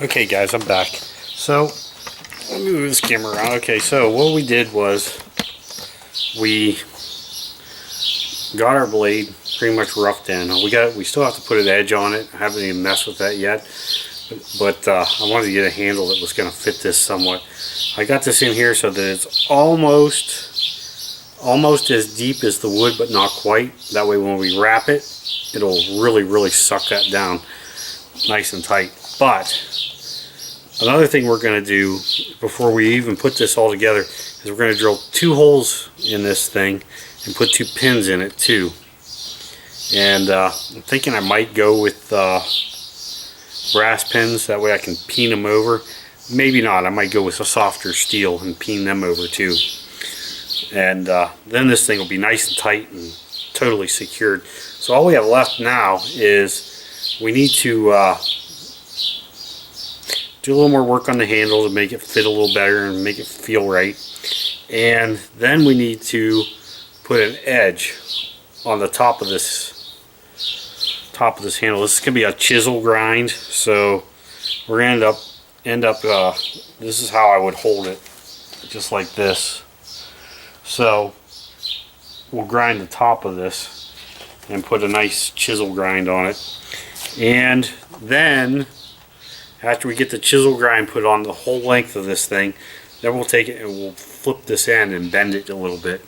Okay guys, I'm back. So, let me move this camera around. Okay, so what we did was we got our blade pretty much roughed in. We still have to put an edge on it. I haven't even messed with that yet. But I wanted to get a handle that was going to fit this somewhat. I got this in here so that it's almost as deep as the wood, but not quite. That way when we wrap it, it'll really suck that down nice and tight. But another thing we're going to do before we even put this all together is we're going to drill 2 holes in this thing and put 2 pins in it too. And I'm thinking I might go with brass pins, that way I can peen them over. Maybe not, I might go with a softer steel and peen them over too. And then this thing will be nice and tight and totally secured. So all we have left now is we need to do a little more work on the handle to make it fit a little better and make it feel right. And then we need to put an edge on the top of this handle. This is gonna be a chisel grind, so we're gonna end up this is how I would hold it, just like this. So we'll grind the top of this and put a nice chisel grind on it, and then after we get the chisel grind put on the whole length of this thing, then we'll take it and we'll flip this end and bend it a little bit.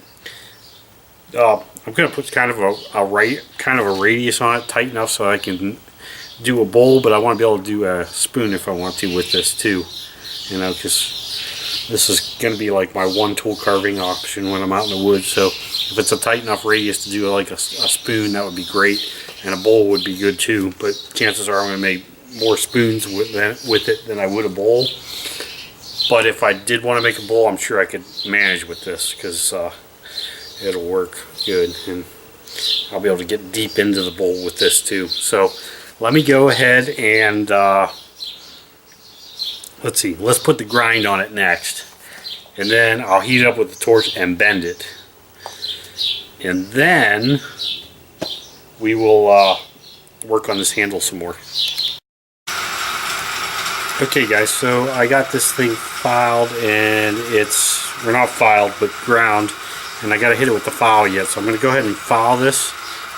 I'm going to put kind of a radius on it, tight enough so I can do a bowl, but I want to be able to do a spoon if I want to with this too. You know, because this is going to be like my one tool carving option when I'm out in the woods. So if it's a tight enough radius to do like a spoon, that would be great, and a bowl would be good too. But chances are I'm going to make more spoons with it than I would a bowl. But if I did want to make a bowl, I'm sure I could manage with this, because it'll work good, and I'll be able to get deep into the bowl with this too. So let me go ahead and let's see, let's put the grind on it next, and then I'll heat it up with the torch and bend it, and then we will work on this handle some more. Okay guys, so I got this thing filed, and we're not filed but ground, and I got to hit it with the file yet. So I'm going to go ahead and file this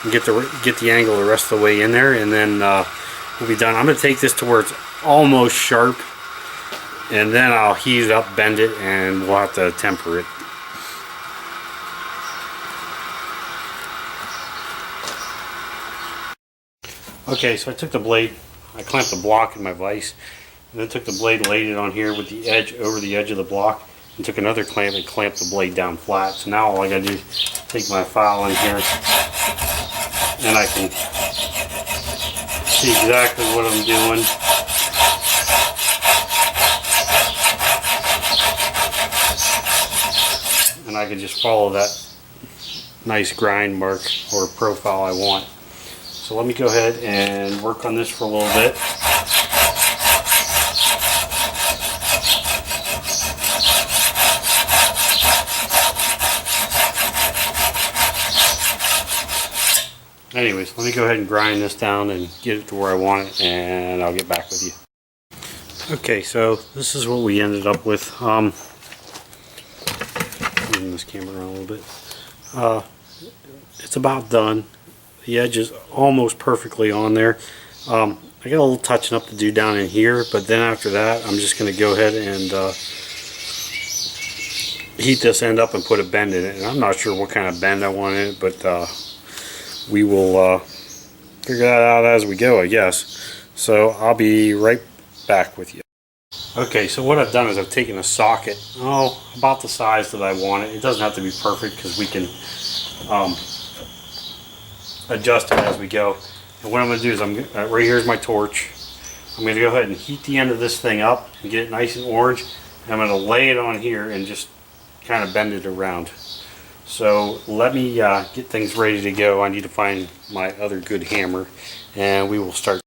and get the angle the rest of the way in there, and then we'll be done. I'm going to take this to where it's almost sharp, and then I'll heat it up, bend it, and we'll have to temper it. Okay, so I took the blade, I clamped the block in my vise, and then took the blade, laid it on here with the edge over the edge of the block, and took another clamp and clamped the blade down flat. So now all I gotta do is take my file in here, and I can see exactly what I'm doing. And I can just follow that nice grind mark or profile I want. So let me go ahead and work on this for a little bit. Anyways, let me go ahead and grind this down and get it to where I want it, and I'll get back with you. Okay, so this is what we ended up with. Moving this camera around a little bit. It's about done. The edge is almost perfectly on there. I got a little touching up to do down in here, but then after that I'm just going to go ahead and heat this end up and put a bend in it. And I'm not sure what kind of bend I want in it, but we will figure that out as we go, I guess. So I'll be right back with you. Okay, so what I've done is I've taken a socket, about the size that I want it. It doesn't have to be perfect, because we can adjust it as we go. And what I'm going to do is right here's my torch. I'm going to go ahead and heat the end of this thing up and get it nice and orange. And I'm going to lay it on here and just kind of bend it around. So let me get things ready to go. I need to find my other good hammer, and we will start.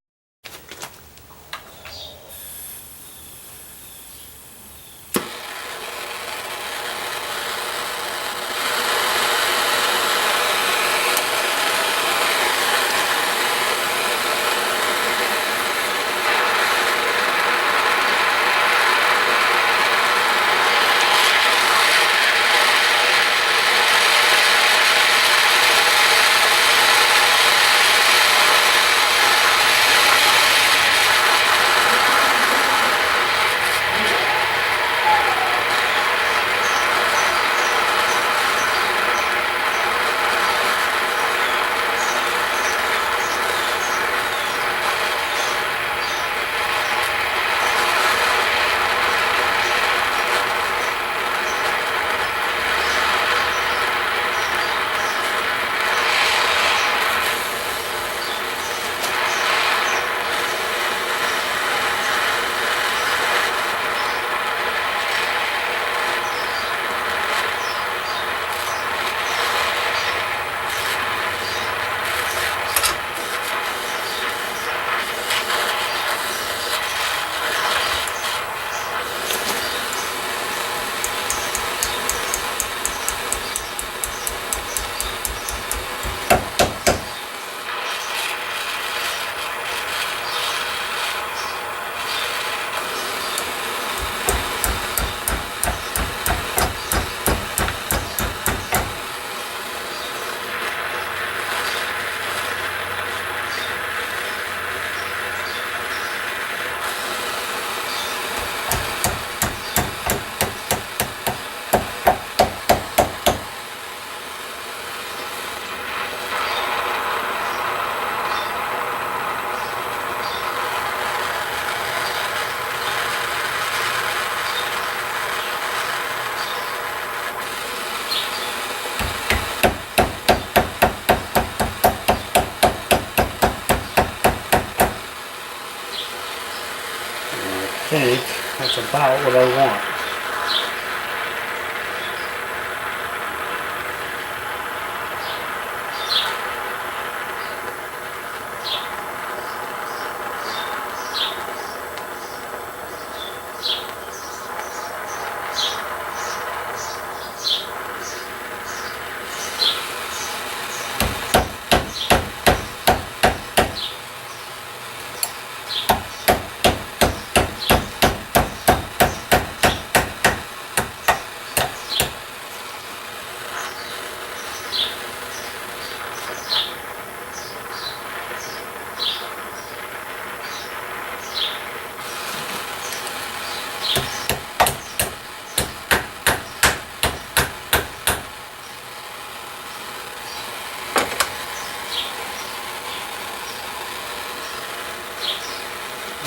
think that's about what I want.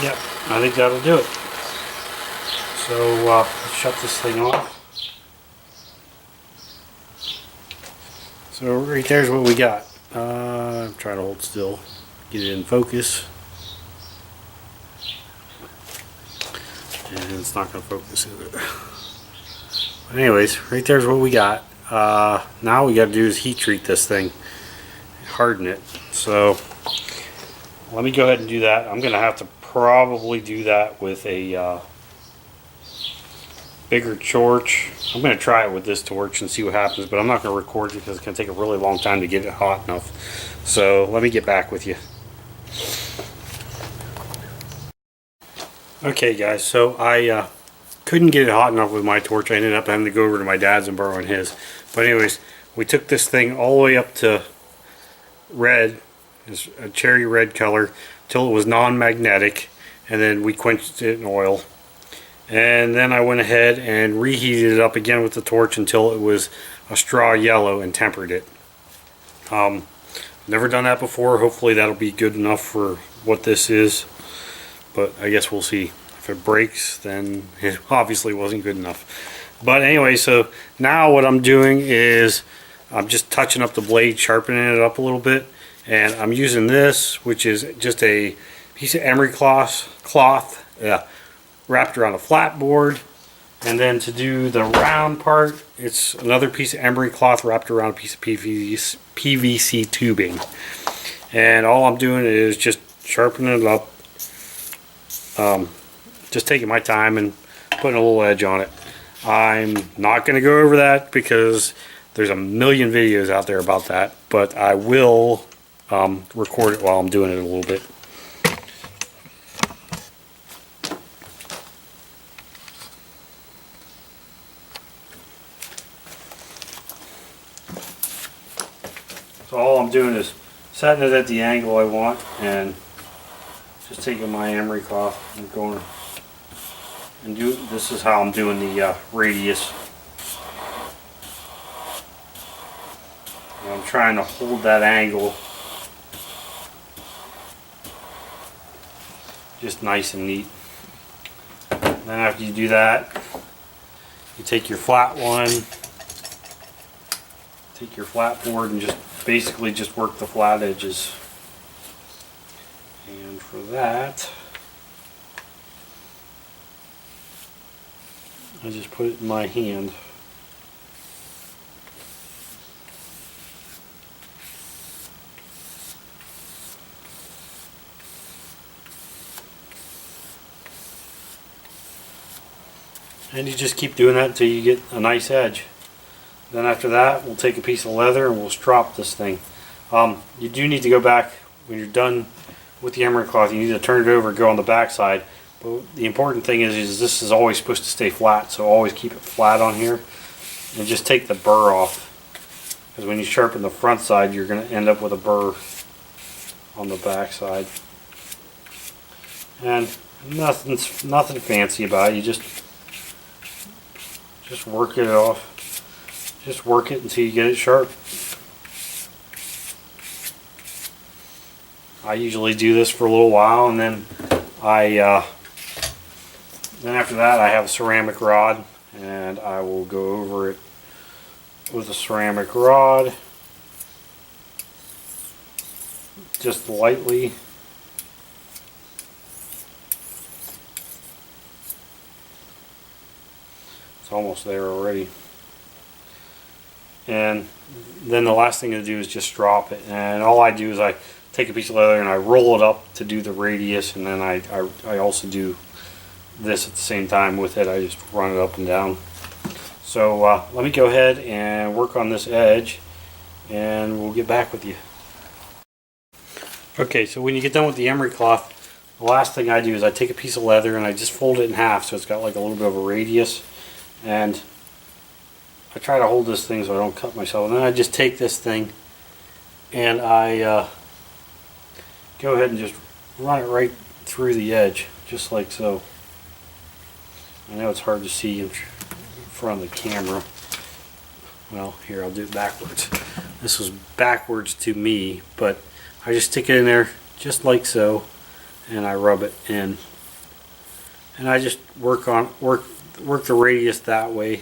Yep, I think that'll do it. So let's shut this thing off. So right there's what we got. I'm trying to hold still, get it in focus. And it's not going to focus either. But anyways, right there's what we got. Now we got to do is heat treat this thing, harden it. So let me go ahead and do that. I'm going to have to probably do that with a bigger torch. I'm going to try it with this torch and see what happens, but I'm not going to record it because it's going to take a really long time to get it hot enough. So let me get back with you. Okay guys, so I couldn't get it hot enough with my torch. I ended up having to go over to my dad's and borrowing his. But anyways, we took this thing all the way up to red, it's a cherry red color, till it was non-magnetic, and then we quenched it in oil. And then I went ahead and reheated it up again with the torch until it was a straw yellow and tempered it. Never done that before. Hopefully that'll be good enough for what this is, but I guess we'll see. If it breaks, then it obviously wasn't good enough. But anyway, so now what I'm doing is I'm just touching up the blade, sharpening it up a little bit, and I'm using this, which is just a piece of emery cloth wrapped around a flat board. And then to do the round part, it's another piece of emery cloth wrapped around a piece of PVC tubing. And all I'm doing is just sharpening it up, just taking my time and putting a little edge on it. I'm not going to go over that because there's a million videos out there about that, but I will record it while I'm doing it a little bit. So all I'm doing is setting it at the angle I want and just taking my emery cloth and going and do. This is how I'm doing the radius. And I'm trying to hold that angle just nice and neat. And then after you do that, you take your flat one, take your flat board and just basically just work the flat edges. And for that, I just put it in my hand. And you just keep doing that until you get a nice edge. Then after that, we'll take a piece of leather and we'll strop this thing. You do need to go back when you're done with the emery cloth. You need to turn it over and go on the back side. But the important thing is this is always supposed to stay flat, so always keep it flat on here. And just take the burr off. Because when you sharpen the front side, you're going to end up with a burr on the back side. And nothing fancy about it. You just work it off. Just work it until you get it sharp. I usually do this for a little while, and then then after that I have a ceramic rod, and I will go over it with a ceramic rod, just lightly. almost there already. And then the last thing to do is just drop it. And all I do is I take a piece of leather and I roll it up to do the radius, and then I also do this at the same time with it. I just run it up and down. So let me go ahead and work on this edge, and we'll get back with you. Okay, so when you get done with the emery cloth, the last thing I do is I take a piece of leather and I just fold it in half so it's got like a little bit of a radius, and I try to hold this thing so I don't cut myself. And then I just take this thing and I go ahead and just run it right through the edge, just like so. I know it's hard to see in front of the camera. Well, here, I'll do it backwards. This was backwards to me, but I just stick it in there just like so, and I rub it in. And I just work the radius that way,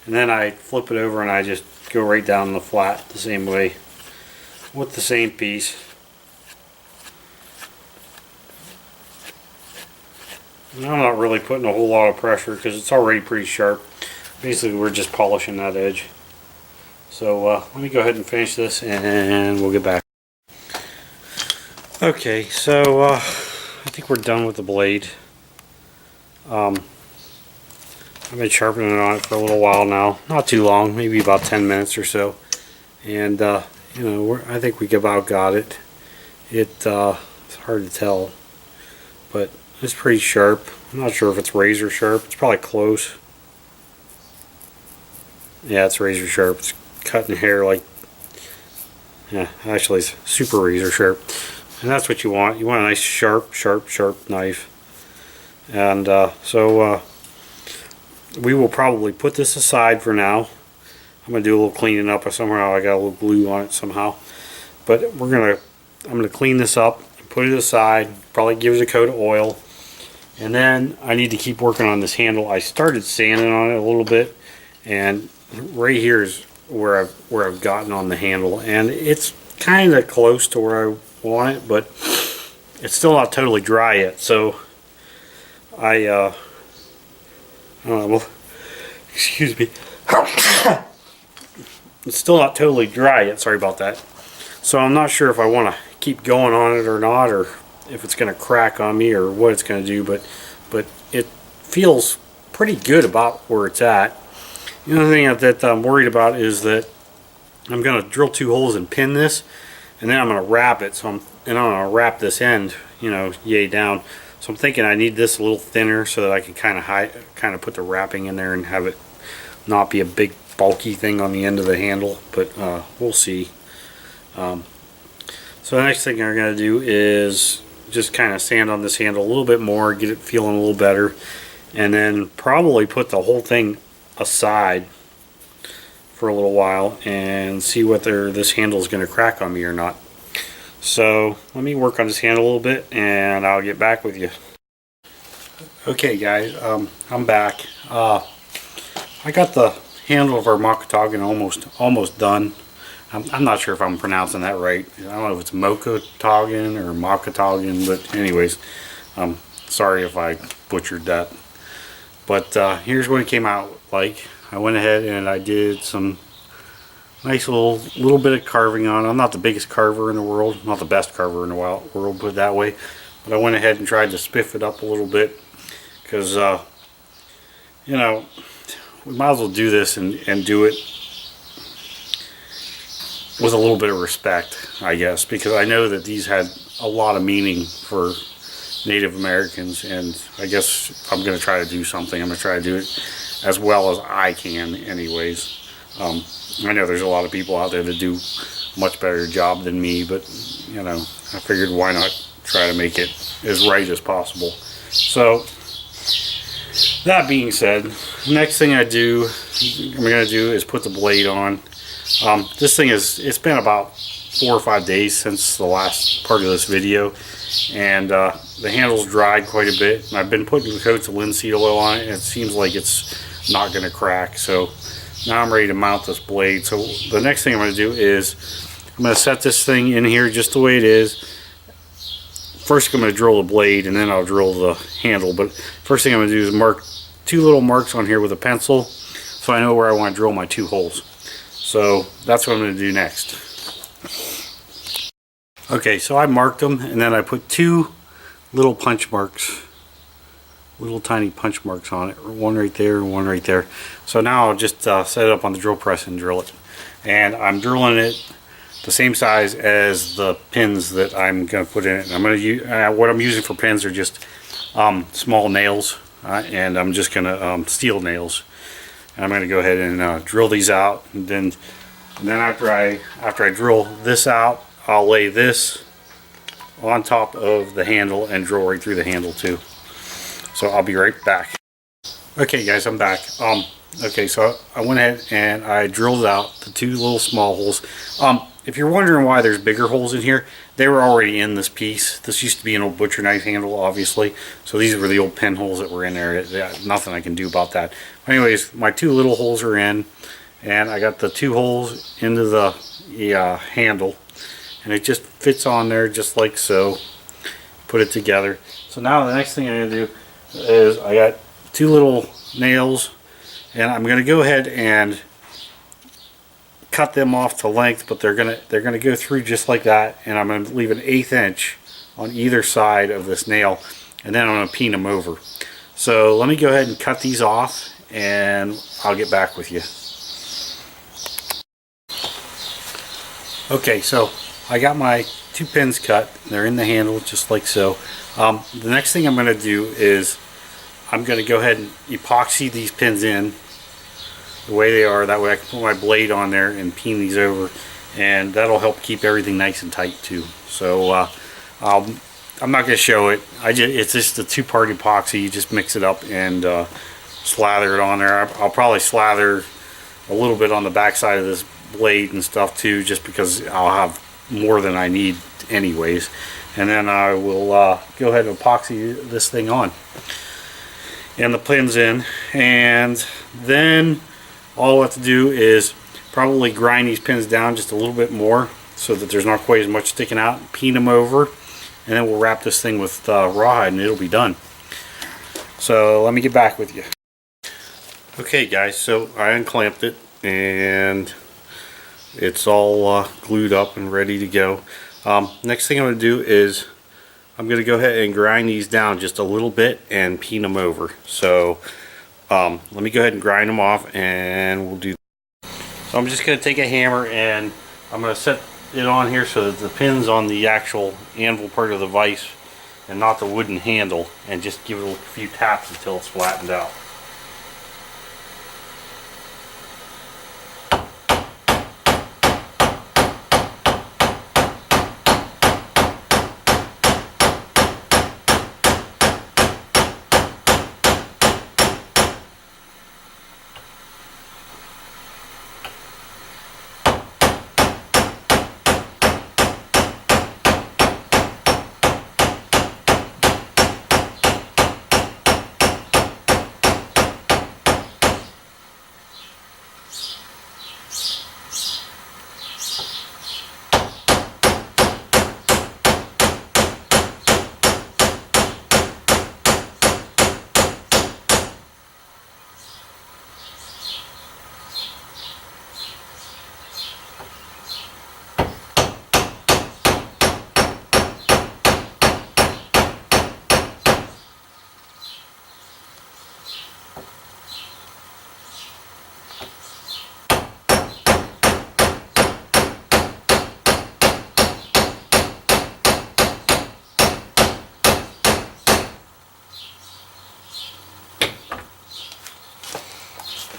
and then I flip it over and I just go right down the flat the same way with the same piece. And I'm not really putting a whole lot of pressure because it's already pretty sharp. Basically, we're just polishing that edge. So let me go ahead and finish this and we'll get back. Okay, so I think we're done with the blade. I've been sharpening on it for a little while now. Not too long, maybe about 10 minutes or so. And you know, I think we about got it. It's hard to tell, but it's pretty sharp. I'm not sure if it's razor sharp. It's probably close. Yeah, it's razor sharp. It's cutting hair like, yeah, actually it's super razor sharp. And that's what you want. You want a nice sharp knife. And so we will probably put this aside for now. I'm going to do a little cleaning up somehow. I got a little glue on it somehow. But I'm going to clean this up and put it aside. Probably give it a coat of oil. And then I need to keep working on this handle. I started sanding on it a little bit, and right here is where I've gotten on the handle, and it's kind of close to where I want it, but it's still not totally dry yet. So I don't know, well, excuse me. It's still not totally dry yet. Sorry about that. So I'm not sure if I want to keep going on it or not, or if it's going to crack on me or what it's going to do, but it feels pretty good about where it's at. The only thing that I'm worried about is that I'm going to drill 2 holes and pin this, and then I'm going to wrap it. So I'm going to wrap this end, you know, yay down. So I'm thinking I need this a little thinner so that I can kind of put the wrapping in there and have it not be a big bulky thing on the end of the handle. But we'll see. So the next thing I'm going to do is just kind of sand on this handle a little bit more, get it feeling a little better, and then probably put the whole thing aside for a little while and see whether this handle is going to crack on me or not. So let me work on this handle a little bit and I'll get back with you. Okay guys, I'm back. I got the handle of our Mocotaugan almost done. I'm not sure if I'm pronouncing that right. I don't know if it's Mocotaugan or Mocotaugan, but anyways, sorry if I butchered that. But here's what it came out like. I went ahead and I did some nice little bit of carving on. I'm not the biggest carver in the world, not the best carver in the world, put it that way. But I went ahead and tried to spiff it up a little bit because, you know, we might as well do this and do it with a little bit of respect, I guess, because I know that these had a lot of meaning for Native Americans, and I guess if I'm going to try to do something, I'm going to try to do it as well as I can anyways. I know there's a lot of people out there that do a much better job than me, but you know, I figured why not try to make it as right as possible. So that being said, the next thing I'm going to do is put the blade on. This thing it's been about 4 or 5 days since the last part of this video, and the handle's dried quite a bit, and I've been putting coats of linseed oil on it, and it seems like it's not going to crack. So now I'm ready to mount this blade. So the next thing I'm going to do is I'm going to set this thing in here just the way it is. First I'm going to drill the blade and then I'll drill the handle, but first thing I'm going to do is mark two little marks on here with a pencil, so I know where I want to drill my 2 holes. So that's what I'm going to do next. Okay, so I marked them, and then I put 2 little punch marks, little tiny punch marks on it, one right there and one right there. So now I'll just set it up on the drill press and drill it. And I'm drilling it the same size as the pins that I'm going to put in it. And I'm going to use what I'm using for pins are just small nails, and I'm just going to steel nails. And I'm going to go ahead and drill these out, and then after I drill this out, I'll lay this on top of the handle and drill right through the handle too. So I'll be right back. Okay guys, I'm back. Okay, so I went ahead and I drilled out the 2 little small holes. If you're wondering why there's bigger holes in here, they were already in this piece. This used to be an old butcher knife handle, obviously. So these were the old pin holes that were in there. Nothing I can do about that. Anyways, my 2 little holes are in, and I got the 2 holes into the handle, and it just fits on there just like so. Put it together. So now the next thing I'm going to do is I got 2 little nails, and I'm going to go ahead and cut them off to length, but they're gonna go through just like that, and I'm going to leave an 1/8 inch on either side of this nail, and then I'm going to peen them over. So let me go ahead and cut these off, and I'll get back with you. Okay, so I got my 2 pins cut. They're in the handle just like so. The next thing I'm going to do is I'm going to go ahead and epoxy these pins in the way they are. That way I can put my blade on there and peen these over, and that'll help keep everything nice and tight too. So I'm not going to show it. It's just a 2-part epoxy. You just mix it up and slather it on there. I'll probably slather a little bit on the back side of this blade and stuff too, just because I'll have more than I need anyways. And then I will go ahead and epoxy this thing on and the pins in, and then all I have to do is probably grind these pins down just a little bit more so that there's not quite as much sticking out, peen them over, and then we'll wrap this thing with rawhide and it'll be done. So let me get back with you. Okay guys, so I unclamped it and it's all glued up and ready to go. Next thing I'm going to do is I'm going to go ahead and grind these down just a little bit and peen them over. So let me go ahead and grind them off, and we'll do that. So I'm just going to take a hammer and I'm going to set it on here so that the pin's on the actual anvil part of the vise and not the wooden handle, and just give it a few taps until it's flattened out.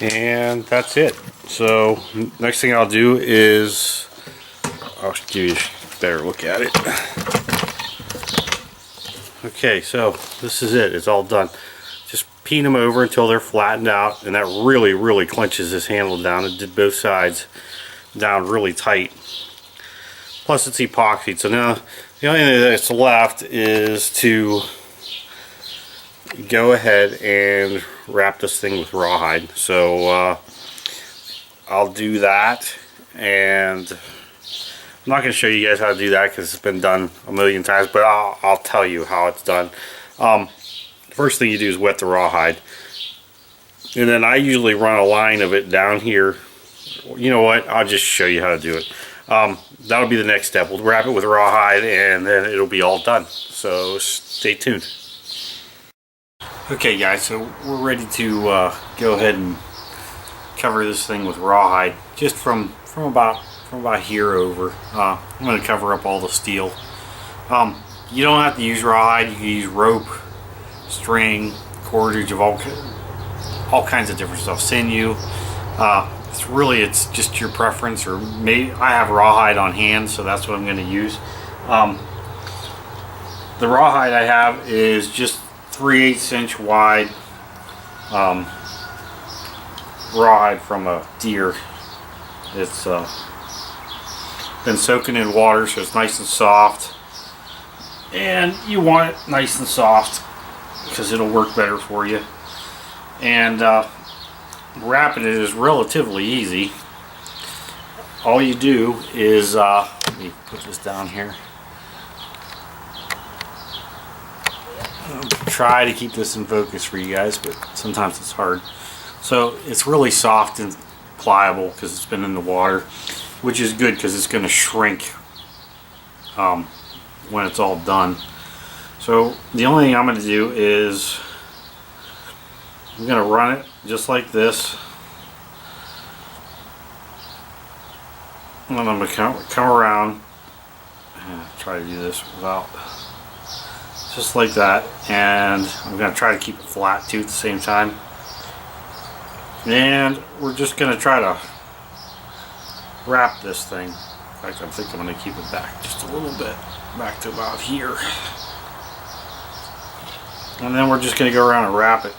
And that's it. So next thing I'll do is I'll give you a better look at it. Okay, so this is it. It's all done. Just peen them over until they're flattened out, and that really clenches this handle down. It did both sides down really tight. Plus it's epoxied. So now the only thing that's left is to go ahead and wrap this thing with rawhide. So I'll do that, and I'm not going to show you guys how to do that because it's been done a million times, but I'll tell you how it's done. First thing you do is wet the rawhide. And then I usually run a line of it down here. You know what? I'll just show you how to do it. That'll be the next step. We'll wrap it with rawhide and then it'll be all done. So stay tuned. Okay guys, so we're ready to go ahead and cover this thing with rawhide. Just from about here over. I'm going to cover up all the steel. You don't have to use rawhide. You can use rope, string, cordage of all kinds of different stuff. Sinew. It's just your preference, or maybe I have rawhide on hand, so that's what I'm going to use. The rawhide I have is just 3/8 inch wide rawhide from a deer. It's been soaking in water, so it's nice and soft, and you want it nice and soft because it'll work better for you. And wrapping it is relatively easy. All you do is let me put this down here. I'll try to keep this in focus for you guys, but sometimes it's hard. So it's really soft and pliable because it's been in the water, which is good because it's going to shrink when it's all done. So the only thing I'm going to do is I'm going to run it just like this, and then I'm going to come around and try to do this without, just like that, and I'm going to try to keep it flat too at the same time. And we're just going to try to wrap this thing. In fact, I think I'm going to keep it back just a little bit, back to about here, and then we're just going to go around and wrap it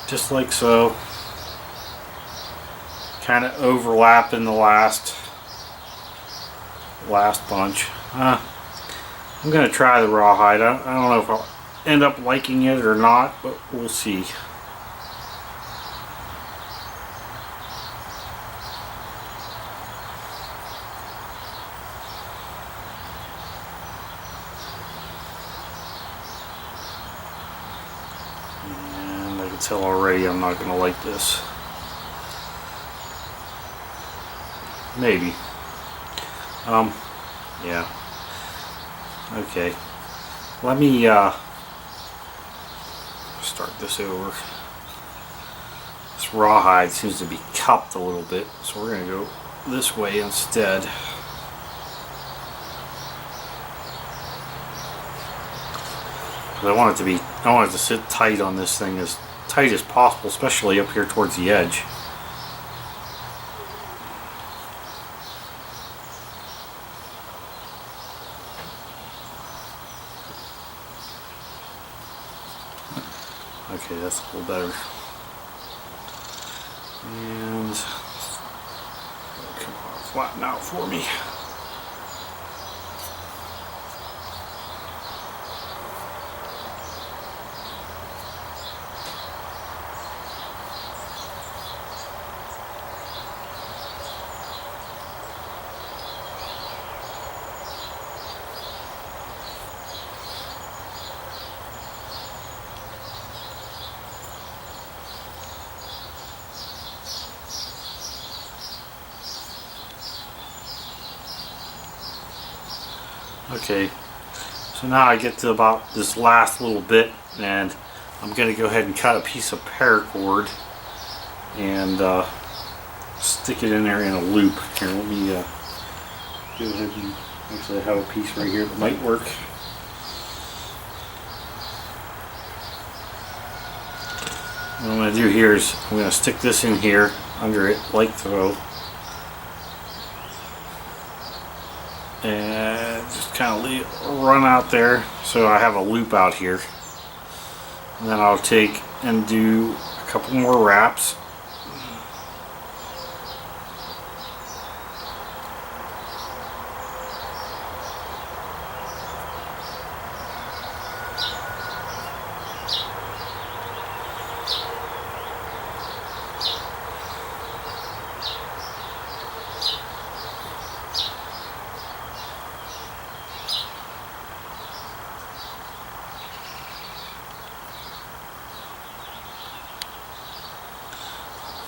just like so, kind of overlapping the last bunch. I'm going to try the rawhide. I don't know if I'll end up liking it or not, but we'll see. Tell already I'm not gonna like this. Maybe. Yeah. Okay. Let me start this over. This rawhide seems to be cupped a little bit, so we're gonna go this way instead. I want it to sit tight on this thing, as tight as possible, especially up here towards the edge. Okay, that's a little better. And come on, flatten out for me. Okay, so now I get to about this last little bit, and I'm going to go ahead and cut a piece of paracord and stick it in there in a loop. Here, let me go ahead and actually have a piece right here that might work. What I'm going to do here is I'm going to stick this in here under it like so, and just kind of run out there so I have a loop out here. And then I'll take and do a couple more wraps.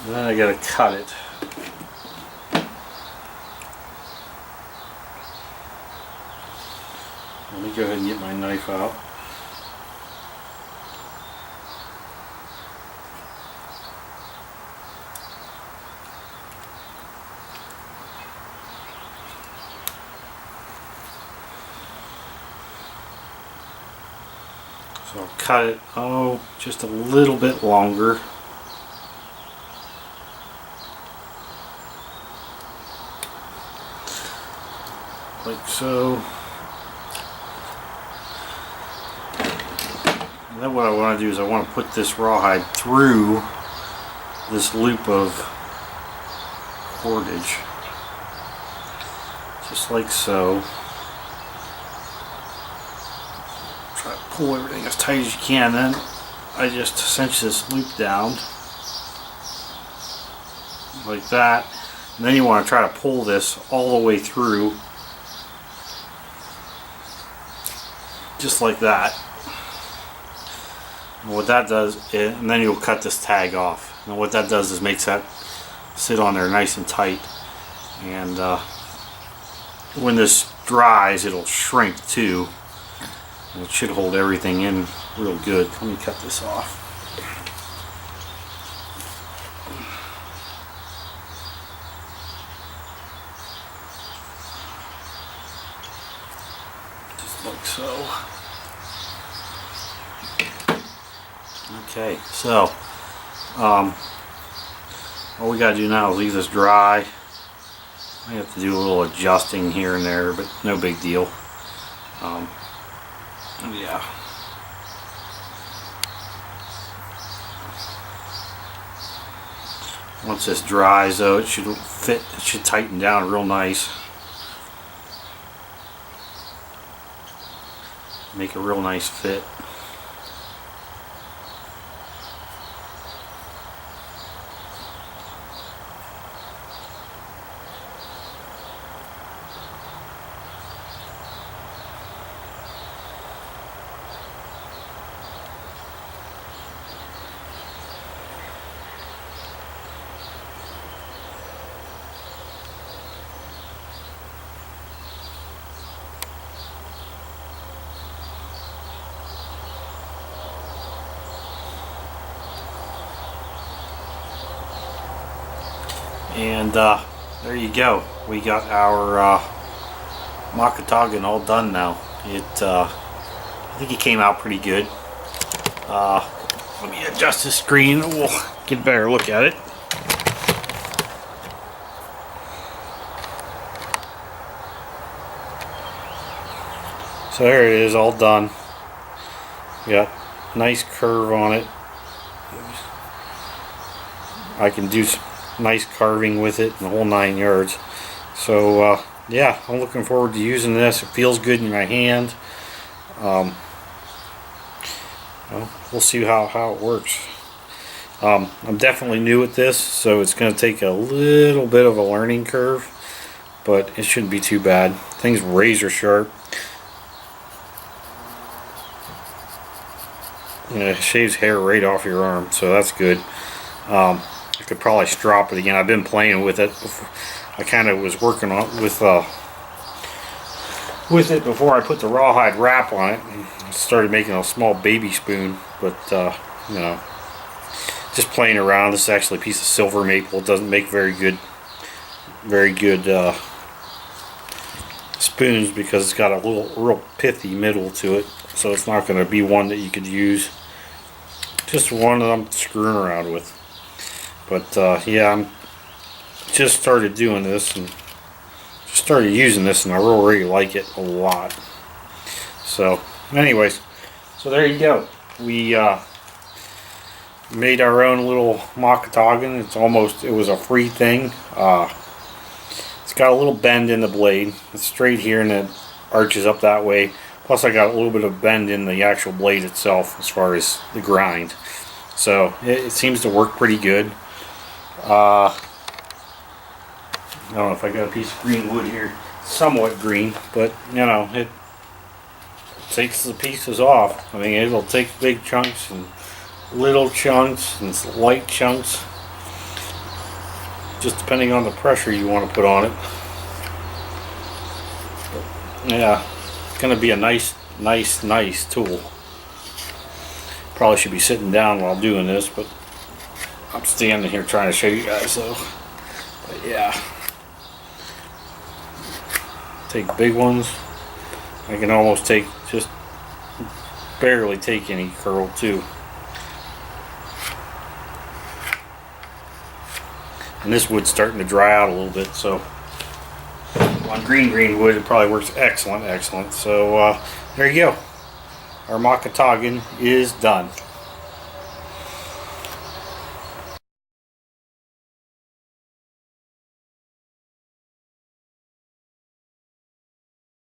And then I gotta cut it. Let me go ahead and get my knife out. So I'll cut it, just a little bit longer. Like so. And then what I want to do is I want to put this rawhide through this loop of cordage. Just like so. Try to pull everything as tight as you can. Then I just cinch this loop down like that. And then you want to try to pull this all the way through. Just like that. And what that does, and then you'll cut this tag off. And what that does is makes that sit on there nice and tight. And when this dries, it'll shrink too. And it should hold everything in real good. Let me cut this off. Like so. Okay, so all we gotta do now is leave this dry. I have to do a little adjusting here and there, but no big deal. Yeah. Once this dries, though, it should fit. It should tighten down real nice. Make a real nice fit. And there you go. We got our Mocotaugan all done now. I think it came out pretty good. Let me adjust the screen. We'll get a better look at it. So there it is, all done. Got a nice curve on it. I can do some nice carving with it, the whole 9 yards. So yeah, I'm looking forward to using this. It feels good in my hand. Well, we'll see how it works. I'm definitely new at this, so it's going to take a little bit of a learning curve, but it shouldn't be too bad. Thing's razor sharp. It shaves hair right off your arm, so that's good. I could probably strop it again. I've been playing with it. I kind of was working on with it before I put the rawhide wrap on it. And started making a small baby spoon, but you know, just playing around. This is actually a piece of silver maple. It doesn't make very good spoons because it's got a real pithy middle to it. So it's not going to be one that you could use. Just one that I'm screwing around with. But yeah, I'm just started doing this and just started using this, and I really like it a lot. So anyways, so there you go. We made our own little Mocotaugan. It was a free thing. It's got a little bend in the blade. It's straight here and it arches up that way. Plus I got a little bit of bend in the actual blade itself as far as the grind. So it seems to work pretty good. I don't know if I got a piece of green wood here. Somewhat green, but you know, it takes the pieces off. I mean, it'll take big chunks and little chunks and light chunks. just depending on the pressure you want to put on it. Yeah, it's going to be a nice tool. Probably should be sitting down while doing this, but I'm standing here trying to show you guys, so. But yeah. Take big ones. I can almost take, just barely take any curl too. And this wood's starting to dry out a little bit, so on green wood it probably works excellent. So there you go. Our Mocotaugan is done.